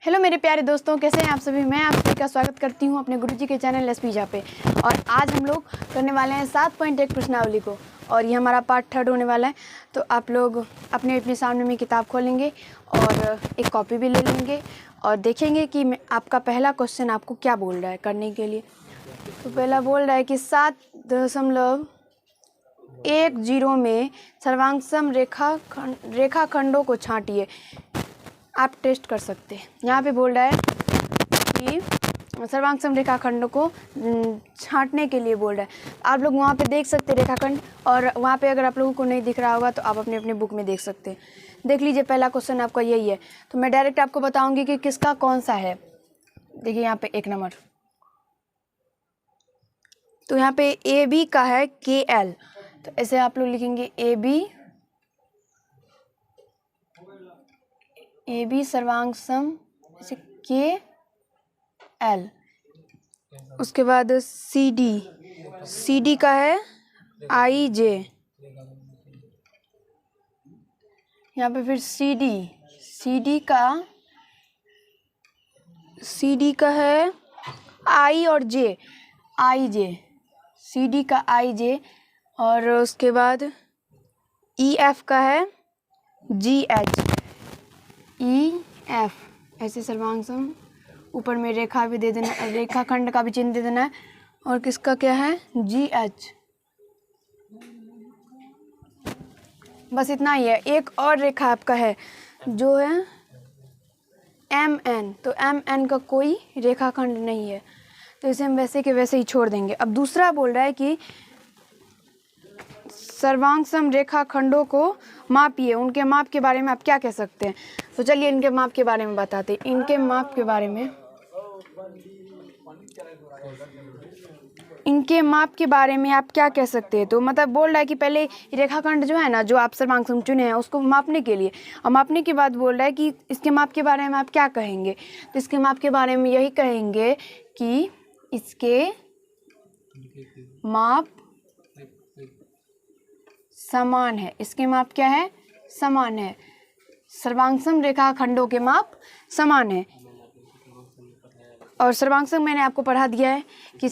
Hello मेरे प्यारे दोस्तों, कैसे हैं आप सभी। मैं आप सभी का स्वागत करती हूं अपने गुरुजी के चैनल एसपीजा पे। और आज हम लोग करने वाले हैं 7.1 प्रश्नावली को, और ये हमारा पार्ट 3 होने वाला है। तो आप लोग अपने अपने सामने में किताब खोलेंगे और एक कॉपी भी ले लेंगे और देखेंगे कि आपका पहला क्वेश्चन आपको क्या बोल रहा है करने के लिए। तो पहला बोल रहा है कि 7.10 में सर्वांगसम रेखाखंडों को छांटिए। आप टेस्ट कर सकते हैं। यहाँ पे बोल रहा है कि सर्वांगसम रेखाखंडों को छांटने के लिए बोल रहा है। आप लोग वहाँ पे देख सकते हैं रेखाखंड, और वहाँ पे अगर आप लोगों को नहीं दिख रहा होगा तो आप अपने अपने बुक में देख सकते हैं। देख लीजिए, पहला क्वेश्चन आपका यही है। तो मैं डायरेक्ट आपको बताऊंगी कि किसका कौन सा है। देखिए यहाँ पे 1 नंबर, तो यहाँ पे ए बी का है KL। तो ऐसे आप लोग लिखेंगे ए बी सर्वांगसम ऐसे KL। उसके बाद सी डी का है IJ। यहाँ पे फिर सी डी का है I और J, IJ, सी डी का IJ। और उसके बाद EF का है GH, EF। ऐसे सर्वांगसम ऊपर में रेखा भी दे देना, रेखाखंड का भी चिन्ह दे देना है। और किसका क्या है GH। बस इतना ही है। एक और रेखा आपका है जो है MN। तो MN का कोई रेखाखंड नहीं है, तो इसे हम वैसे के वैसे ही छोड़ देंगे। अब दूसरा बोल रहा है कि सर्वांगसम रेखाखंडों को मापिए, उनके माप के बारे में आप क्या कह सकते हैं। तो चलिए इनके माप के बारे में बताते हैं। इनके माप के बारे में आप क्या कह सकते हैं। तो मतलब बोल रहा है कि पहले रेखाखंड जो है ना, जो आप सर्वांगसम चुने हैं उसको मापने के लिए, और मापने के बाद बोल रहा है कि इसके माप के बारे में आप क्या कहेंगे। तो इसके माप के बारे में यही कहेंगे कि इसके माप समान है। इसके माप क्या है, समान है। सर्वांगसम रेखाखंडों के माप समान है। और सर्वांगसम मैंने आपको पढ़ा दिया है कि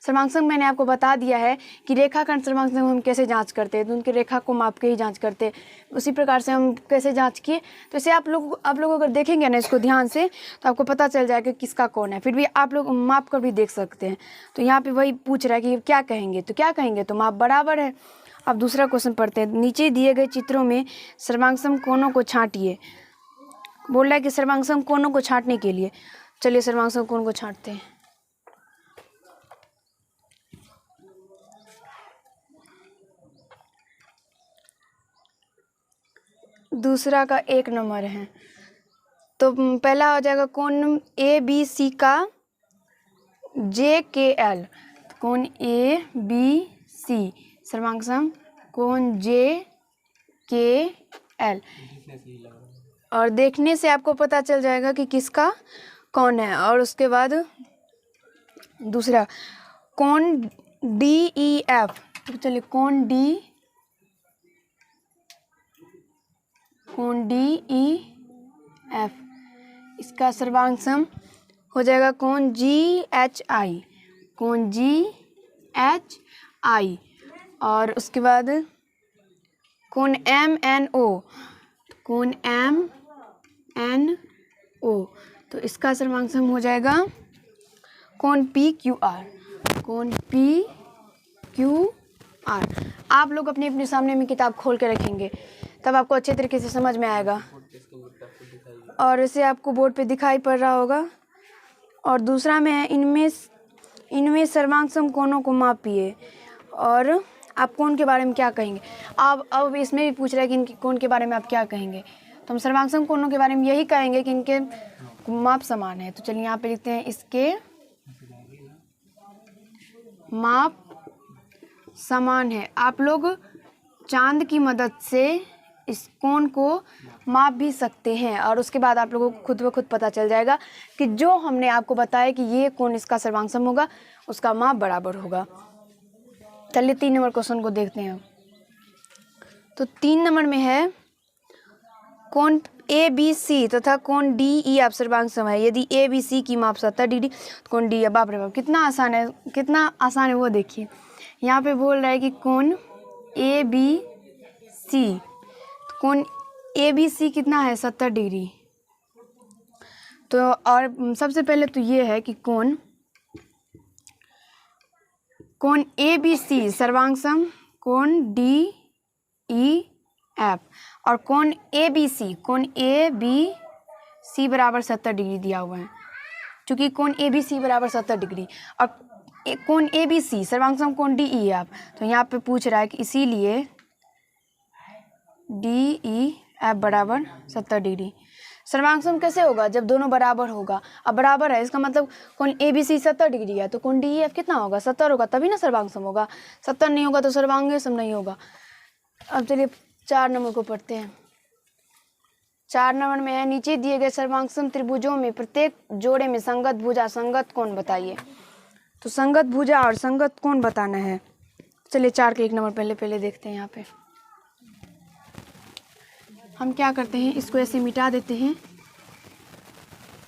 सर्वांगसम मैंने आपको बता दिया है कि रेखाखंड सर्वांगसम हम कैसे जांच करते हैं। तो उनके रेखा को माप के ही जांच करते हैं। उसी प्रकार से हम कैसे जांच किए, तो इसे आप लोग अगर देखेंगे ना इसको ध्यान से, तो आपको पता चल जाएगा कि किसका कौन है। फिर भी आप लोग माप कर भी देख सकते हैं। तो यहाँ पे वही पूछ रहा है कि क्या कहेंगे। तो क्या कहेंगे, तो माप बराबर है। अब दूसरा क्वेश्चन पढ़ते हैं। नीचे दिए गए चित्रों में सर्वांगसम कोनों को छांटिए। बोल रहा है कि सर्वांगसम कोनों को छांटने के लिए, चलिए सर्वांगसम कोण को छांटते हैं। दूसरा का 1 नंबर है। तो पहला हो जाएगा कोण ABC का JKL। कोण ABC सर्वांगसम कोण JKL। और देखने से आपको पता चल जाएगा कि किसका कौन है। और उसके बाद दूसरा कोण DEF। तो चलिए कोण DEF, इसका सर्वांगसम हो जाएगा कोण GHI, कोण GHI। और उसके बाद कोण MNO, कोण MNO। तो इसका सर्वांगसम हो जाएगा कोण PQR, कोण PQR। आप लोग अपने अपने सामने में किताब खोल के रखेंगे, तब आपको अच्छे तरीके से समझ में आएगा। और इसे आपको बोर्ड पे दिखाई पड़ रहा होगा। और दूसरा में है इनमें सर्वांगसम कोनों को मापिए। और आप कोण के बारे में क्या कहेंगे। अब इसमें भी पूछ रहा है कि इनके कोण के बारे में आप क्या कहेंगे। तो हम सर्वांगसम कोनों के बारे में यही कहेंगे कि इनके माप समान है। तो चलिए यहाँ पे लिखते हैं इसके माप समान है। आप लोग चांद की मदद से इस कोण को माप भी सकते हैं, और उसके बाद आप लोगों को खुद ब खुद पता चल जाएगा कि जो हमने आपको बताया कि ये कोण इसका सर्वांगसम होगा, उसका माप बराबर होगा। चलिए 3 नंबर क्वेश्चन को देखते हैं। तो 3 नंबर में है कोण ए बी सी तथा कोण डी ई आप सर्वांग सम है। यदि ए बी सी की माप 70 डिग्री तो कोण डी है। बाप रे बाप, कितना आसान है, कितना आसान है वो देखिए। यहाँ पे बोल रहा है कि कोण ए बी सी, कोण ए बी सी कितना है 70 डिग्री। तो और सबसे पहले तो ये है कि कोण ए बी सी सर्वांग सम कोण डी ई एफ, और कोण ए बी सी बराबर 70 डिग्री दिया हुआ है। चूँकि कोण ए बी सी बराबर 70 डिग्री और कोण ए बी सी सर्वांग सम कोण डी ई एफ, तो यहाँ पे पूछ रहा है कि इसीलिए डी ई एफ बराबर 70 डिग्री। सर्वांग सम कैसे होगा? जब दोनों बराबर होगा। अब बराबर है इसका मतलब कोण ए बी सी 70 डिग्री है, तो कोण डी ई एफ कितना होगा? 70 होगा, तभी ना सर्वांग सम होगा। 70 नहीं होगा तो सर्वांग सम नहीं होगा। अब चलिए 4 नंबर को पढ़ते हैं। 4 नंबर में है, नीचे दिए गए सर्वांग सम त्रिभुजों में प्रत्येक जोड़े में संगत भुजा संगत कोण बताइए। तो संगत भुजा और संगत कोण बताना है। चलिए 4 के 1 नंबर पहले देखते हैं। यहाँ पे हम क्या करते हैं, इसको ऐसे मिटा देते हैं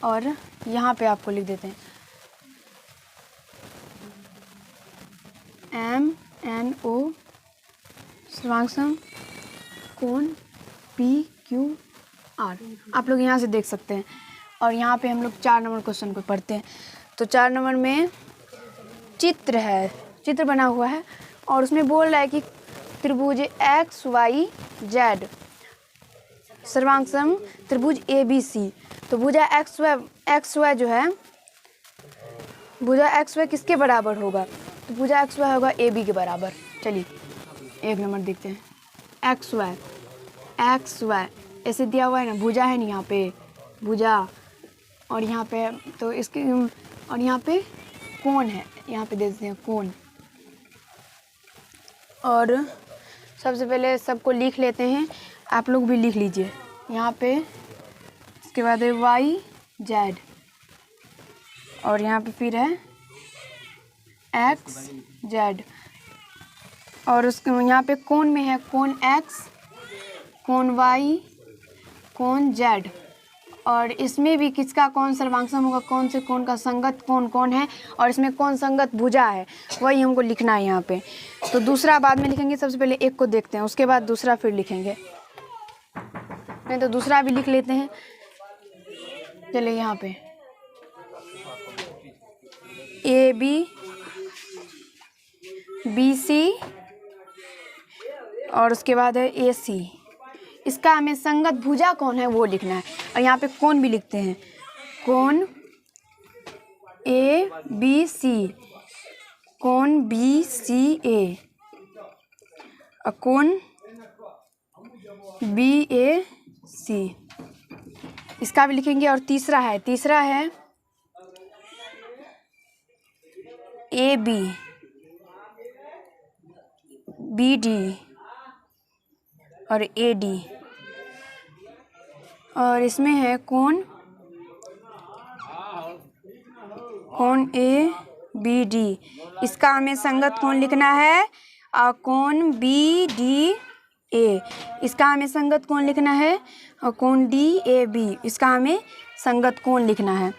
और यहाँ पे आपको लिख देते हैं एम एन ओ सर्वांग सम कोण पी क्यू आर। आप लोग यहाँ से देख सकते हैं। और यहाँ पे हम लोग 4 नंबर क्वेश्चन को पढ़ते हैं। तो 4 नंबर में चित्र है, चित्र बना हुआ है और उसमें बोल रहा है कि त्रिभुज एक्स वाई जेड सर्वांग सम त्रिभुज ए बी सी। तो भुजा एक्स वाई जो है, भुजा एक्स वाई किसके बराबर होगा? तो भुजा एक्स वाई होगा ए बी के बराबर। चलिए 1 नंबर देखते हैं। एक्स वाई ऐसे दिया हुआ है ना, भुजा है ना यहाँ पे भुजा, और यहाँ पे तो इसके और यहाँ पे कोण है, यहाँ पे दे देते हैं कोण। और सबसे पहले सबको लिख लेते हैं, आप लोग भी लिख लीजिए यहाँ पे। इसके बाद है वाई जेड और यहाँ पे फिर है एक्स जेड, और उसके यहाँ पे कोण में है कोण एक्स, कोण वाई, कोण जेड, और इसमें भी किसका कौन सर्वांग सम होगा, कौन से कोण का संगत कोण कौन है, और इसमें कौन संगत भुजा है, वही हमको लिखना है यहाँ पे। तो दूसरा बाद में लिखेंगे, सबसे पहले एक को देखते हैं, उसके बाद दूसरा फिर लिखेंगे। नहीं तो दूसरा भी लिख लेते हैं। चलिए यहाँ पे ए बी सी और उसके बाद है ए सी। इसका हमें संगत भुजा कौन है वो लिखना है। और यहाँ पे कोण भी लिखते हैं, कोण ए बी सी, कोण बी सी ए, और कोण बी ए सी, इसका भी लिखेंगे। और तीसरा है ए बी डी और ए डी, और इसमें है कोण ए बी डी, इसका हमें संगत कोण लिखना है। और कोण बी डी ए, इसका हमें संगत कोण लिखना है। और कोण डी ए बी, इसका हमें संगत कोण लिखना है।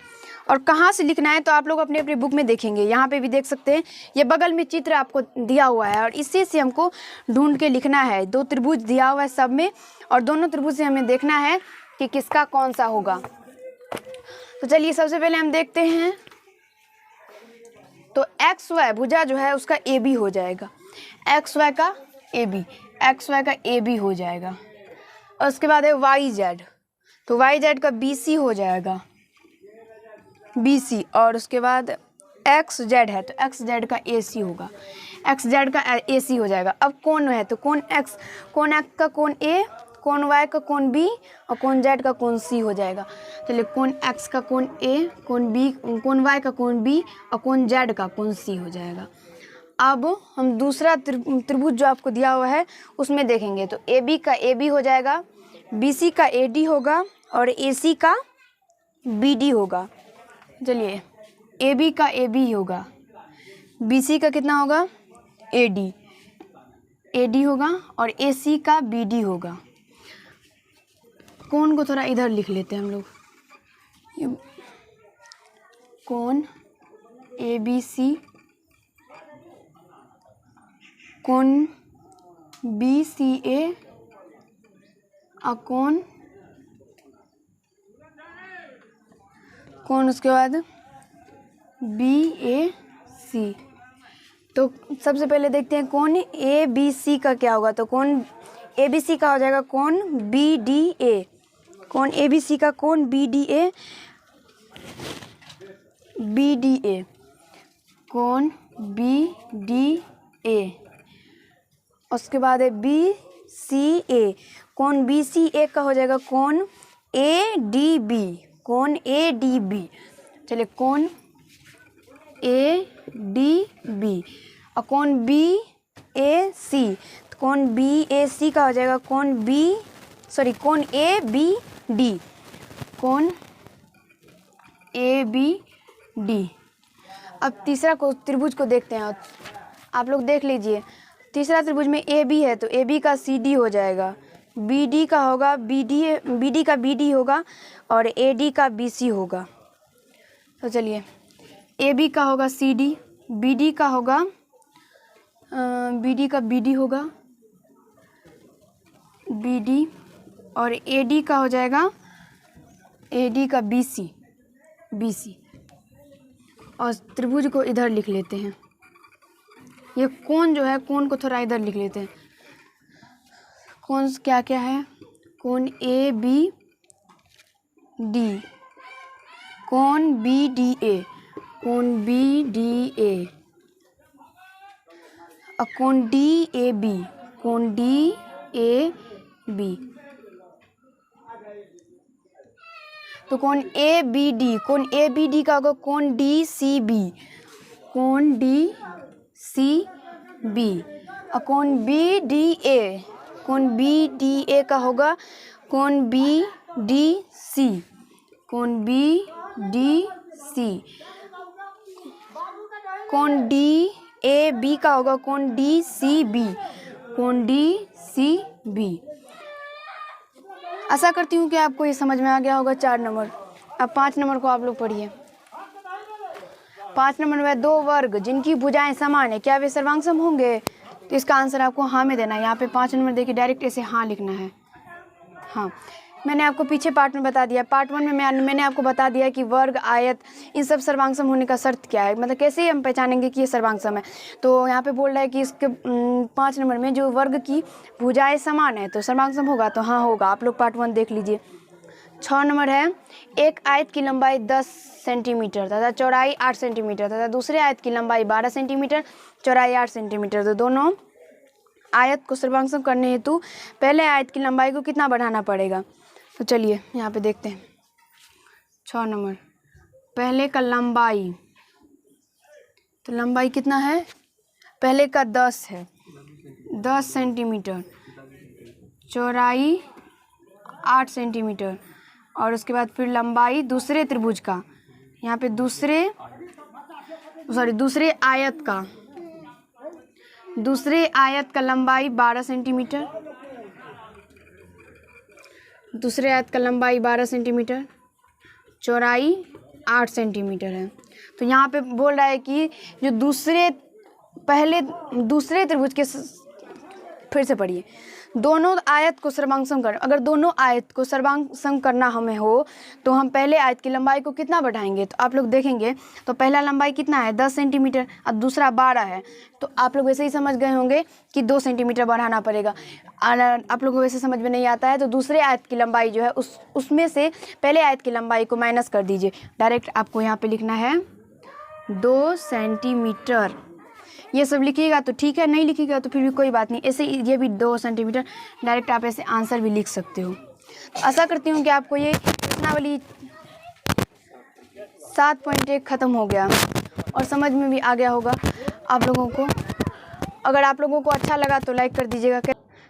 और कहाँ से लिखना है तो आप लोग अपने अपने बुक में देखेंगे, यहाँ पे भी देख सकते हैं। ये बगल में चित्र आपको दिया हुआ है और इसी से हमको ढूंढ के लिखना है। 2 त्रिभुज दिया हुआ है सब में, और दोनों त्रिभुज से हमें देखना है कि किसका कौन सा होगा। तो चलिए सबसे पहले हम देखते हैं। तो एक्स वाई भुजा जो है उसका ए बी हो जाएगा, एक्स वाई का ए बी हो जाएगा। और उसके बाद है वाई जेड, तो वाई जेड का बी सी हो जाएगा, बी सी। और उसके बाद एक्स जेड है तो एक्स जेड का ए सी होगा, एक्स जेड का ए सी हो जाएगा। अब कोण है तो कोण एक्स का कोण ए, कोण वाई का कोण बी, और कोण जेड का कोण सी हो जाएगा। चलिए कोण एक्स का कोण ए, कोण वाई का कोण बी, और कोण जेड का कोण सी हो जाएगा। अब हम दूसरा त्रिभुज जो आपको दिया हुआ है उसमें देखेंगे। तो ए बी का ए बी हो जाएगा, बी सी का ए डी होगा, और ए सी का बी डी होगा। चलिए ए बी का ए बी होगा, बी सी का कितना होगा ए डी होगा, और ए सी का बी डी होगा। कोण को थोड़ा इधर लिख लेते हैं हम लोग। ये कोण ABC, कोण BCA और कोण उसके बाद BAC। तो सबसे पहले देखते हैं कोण ABC का क्या होगा। तो कोण ABC का हो जाएगा कोण BDA। कोण ABC का कोण BDA, कोण BDA। उसके बाद है BCA। कोण BCA का हो जाएगा कोण ADB, कोण ADB। चलिए कोण ADB और कोण BAC। तो कोण BAC का हो जाएगा कोण कोण ABD, कोण ABD। अब तीसरा को त्रिभुज को देखते हैं। आप लोग देख लीजिए, तीसरा त्रिभुज में AB है तो AB का CD हो जाएगा, BD का होगा BD का BD होगा और AD का BC होगा। तो चलिए AB का होगा CD, BD का होगा BD का BD होगा BD और AD का हो जाएगा AD का BC। और त्रिभुज को इधर लिख लेते हैं। ये कोण जो है, कोण को थोड़ा इधर लिख लेते हैं। कोण क्या क्या है, कोण ABD, कोण BDA, कोण BDA और कोण DAB, कोण DAB। तो कोण ABD का होगा कोण DCB, कोण DCB और कोण BDA का होगा कोण BDC, कोण BDC। कोण DAB का होगा कोण DCB, कोण DCB। आशा करती हूँ कि आपको ये समझ में आ गया होगा 4 नंबर। अब 5 नंबर को आप लोग पढ़िए। 5 नंबर में 2 वर्ग जिनकी भुजाएं समान है, क्या वे सर्वांगसम होंगे? तो इसका आंसर आपको हाँ में देना है। यहाँ पे 5 नंबर देखिए, डायरेक्ट ऐसे हाँ लिखना है। हाँ, मैंने आपको पीछे पार्ट में बता दिया। पार्ट 1 में मैंने आपको बता दिया कि वर्ग, आयत, इन सब सर्वांगसम होने का शर्त क्या है, मतलब कैसे हम पहचानेंगे कि ये सर्वांगसम है। तो यहाँ पे बोल रहा है कि इसके 5 नंबर में जो वर्ग की भुजाएं समान है तो सर्वांगसम होगा, तो हाँ होगा। आप लोग पार्ट 1 देख लीजिए। 6 नंबर है, एक आयत की लंबाई 10 सेंटीमीटर तथा चौड़ाई 8 सेंटीमीटर तथा दूसरे आयत की लंबाई 12 सेंटीमीटर, चौड़ाई 8 सेंटीमीटर। तो दोनों आयत को सर्वांगसम करने हेतु पहले आयत की लंबाई को कितना बढ़ाना पड़ेगा? तो चलिए यहाँ पे देखते हैं। 6 नंबर, पहले का लंबाई, तो लंबाई कितना है? पहले का 10 है, 10 सेंटीमीटर, चौड़ाई 8 सेंटीमीटर और उसके बाद फिर लंबाई दूसरे त्रिभुज का, यहाँ पे दूसरे आयत का लंबाई 12 सेंटीमीटर, दूसरे आयत का लंबाई 12 सेंटीमीटर, चौड़ाई 8 सेंटीमीटर है। तो यहाँ पे बोल रहा है कि जो दूसरे त्रिभुज के, फिर से पढ़िए, दोनों आयत को सर्वांगसम कर, अगर दोनों आयत को सर्वांगसम करना हमें हो तो हम पहले आयत की लंबाई को कितना बढ़ाएंगे? तो आप लोग देखेंगे तो पहला लंबाई कितना है? 10 सेंटीमीटर और दूसरा 12 है। तो आप लोग वैसे ही समझ गए होंगे कि 2 सेंटीमीटर बढ़ाना पड़ेगा। आप लोगों को वैसे समझ में नहीं आता है तो दूसरे आयत की लंबाई जो है उसमें से पहले आयत की लंबाई को माइनस कर दीजिए। डायरेक्ट आपको यहाँ पर लिखना है 2 सेंटीमीटर। ये सब लिखिएगा तो ठीक है, नहीं लिखिएगा तो फिर भी कोई बात नहीं। ऐसे ये भी 2 सेंटीमीटर, डायरेक्ट आप ऐसे आंसर भी लिख सकते हो। तो आशा करती हूँ कि आपको ये प्रश्नावली 7.1 ख़त्म हो गया और समझ में भी आ गया होगा आप लोगों को। अगर आप लोगों को अच्छा लगा तो लाइक कर दीजिएगा।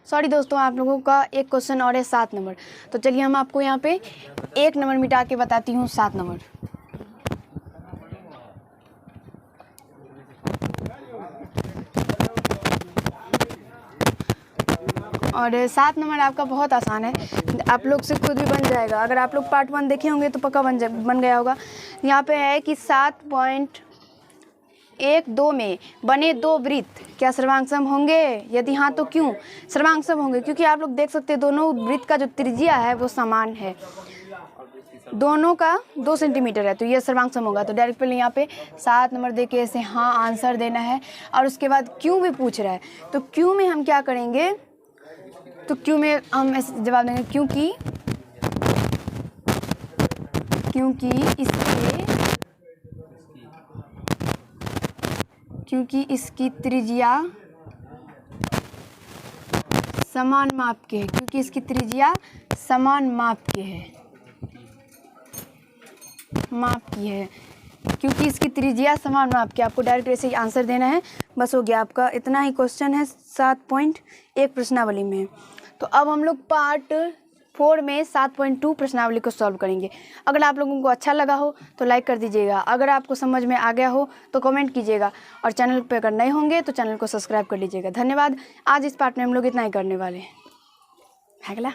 सॉरी दोस्तों, आप लोगों का एक क्वेश्चन और है 7 नंबर। तो चलिए हम आपको यहाँ पे 1 नंबर मिटा के बताती हूँ 7 नंबर। और 7 नंबर आपका बहुत आसान है, आप लोग से खुद भी बन जाएगा। अगर आप लोग पार्ट 1 देखे होंगे तो पक्का बन गया होगा। यहाँ पे है कि 7.12 में बने 2 वृत्त क्या सर्वांग होंगे? यदि हाँ तो क्यों सर्वांग होंगे? क्योंकि आप लोग देख सकते हैं दोनों वृत्त का जो त्रिज्या है वो समान है, दोनों का 2 सेंटीमीटर है, तो ये सर्वांग होगा। तो डायरेक्ट पहले यहाँ पे 7 नंबर दे के ऐसे हाँ आंसर देना है। और उसके बाद क्यों भी पूछ रहा है, तो क्यों में हम क्या करेंगे, तो क्यों में हम ऐसे जवाब देंगे क्योंकि इसकी त्रिज्या समान माप के है, क्योंकि इसकी त्रिज्या समान माप की है, क्योंकि इसकी त्रिज्या समान माप की। आपको डायरेक्ट ऐसे ही आंसर देना है, बस हो गया आपका। इतना ही क्वेश्चन है 7.1 प्रश्नावली में। तो अब हम लोग पार्ट 4 में 7.2 प्रश्नावली को सॉल्व करेंगे। अगर आप लोगों को अच्छा लगा हो तो लाइक कर दीजिएगा, अगर आपको समझ में आ गया हो तो कमेंट कीजिएगा, और चैनल पे अगर नए होंगे तो चैनल को सब्सक्राइब कर लीजिएगा। धन्यवाद। आज इस पार्ट में हम लोग इतना ही करने वाले हैं। है अगला।